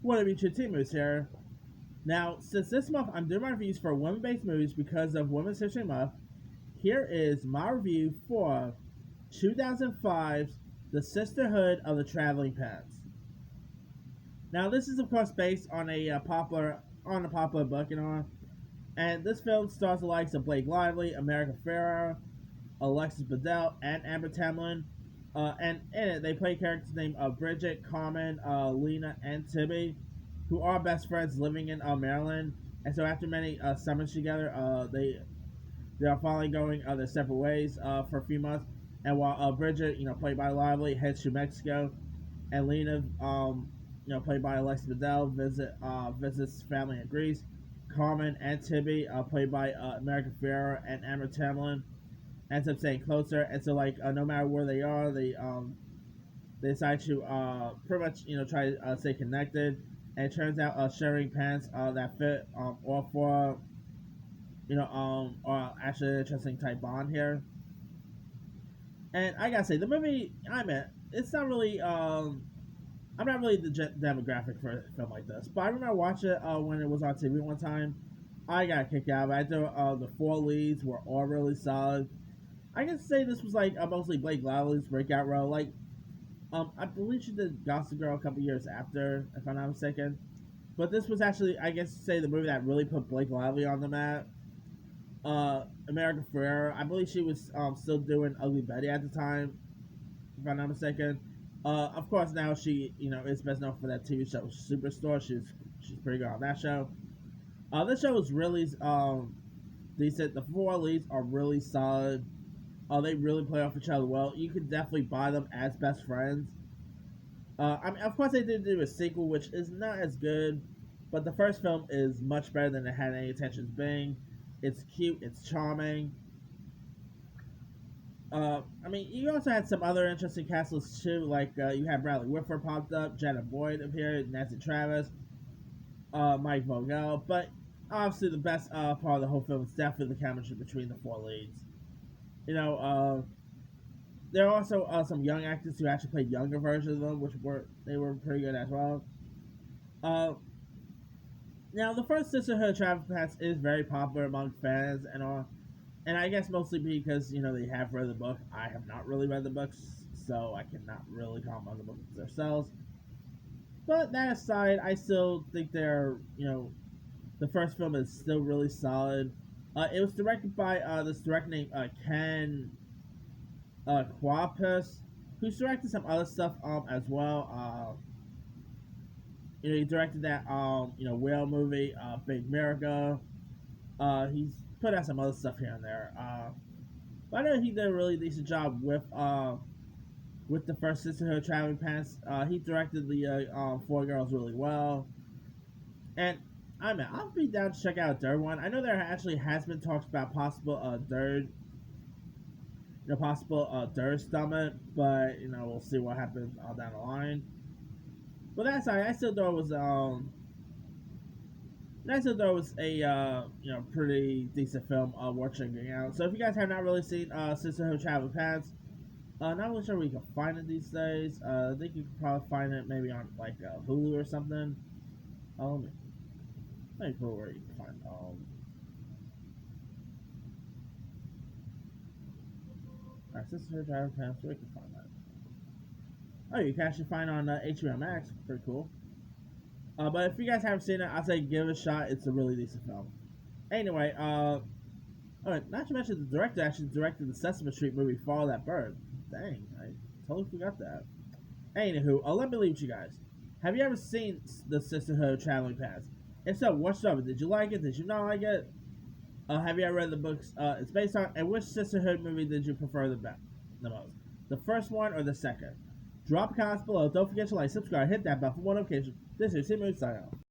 What up, YouTube? Moose here. Now, since this month I'm doing my reviews for women-based movies because of Women's History Month, here is my review for 2005's The Sisterhood of the Traveling Pants. Now, this is of course based on a popular book, and this film stars the likes of Blake Lively, America Ferrera, Alexis Bledel, and Amber Tamlin. And in it, they play characters named Bridget, Carmen, Lena, and Tibby, who are best friends living in Maryland. And so after many summers together, they are finally going their separate ways for a few months. And while Bridget, played by Lively, heads to Mexico, and Lena, played by Alexis Bledel, visits family in Greece. Carmen and Tibby, played by America Ferrera and Amber Tamlin, ends up staying closer, and so no matter where they are, they decide to pretty much try to stay connected. And it turns out sharing pants that fit all four are actually an interesting type bond here. And I gotta say, the movie it's not really I'm not really the demographic for a film like this, but I remember watching it when it was on TV one time. I got kicked out of it. The four leads were all really solid. I can say this was mostly Blake Lively's breakout role. I believe she did Gossip Girl a couple years after, if I'm not mistaken. But this was actually, I guess, the movie that really put Blake Lively on the map. America Ferrera, I believe she was still doing Ugly Betty at the time, if I'm not mistaken. Of course, now she is best known for that TV show Superstore. She's pretty good on that show. This show was really decent. The four leads are really solid. They really play off each other well. You could definitely buy them as best friends. Of course, they did do a sequel, which is not as good, but the first film is much better than it had any intentions being. It's cute, it's charming. You also had some other interesting cast lists too, you had Bradley Whitford popped up, Jenna Boyd appeared, Nancy Travis, Mike Vogel, but obviously the best part of the whole film is definitely the chemistry between the four leads. There are also some young actors who actually played younger versions of them, which were pretty good as well. Now the first Sisterhood Travel Pass is very popular among fans and all, and I guess mostly because they have read the book. I have not really read the books, so I cannot really comment on the books themselves. But that aside, I still think the first film is still really solid. It was directed by this director named Ken Kwapis, who's directed some other stuff as well. He directed that whale movie, Big America. He's put out some other stuff here and there. But I know he did a really decent job with the first Sisterhood Traveling Pants. He directed the Four Girls really well, and I'll be down to check out a third one. I know there actually has been talks about possible third stomach, but we'll see what happens down the line. But that's I still thought it was a pretty decent film worth checking out. So if you guys have not really seen Sisterhood Traveling Pants, not really sure where you can find it these days. I think you can probably find it maybe on Hulu or something. Let me put where you can find Alright, Sisterhood Traveling Pants, where you can find that. Oh, you can actually find it on HBO Max. Pretty cool. But if you guys haven't seen it, I'd say give it a shot. It's a really decent film. Anyway, alright, not to mention the director actually directed the Sesame Street movie Follow That Bird. Dang, I totally forgot that. Anywho, let me leave you guys. Have you ever seen the Sisterhood Traveling Pants? If so, what's up? Did you like it? Did you not like it? Have you ever read the books it's based on? And which Sisterhood movie did you prefer the most? The first one or the second? Drop comments below. Don't forget to like, subscribe, hit that bell for more notifications. This is Sisterhood signing off.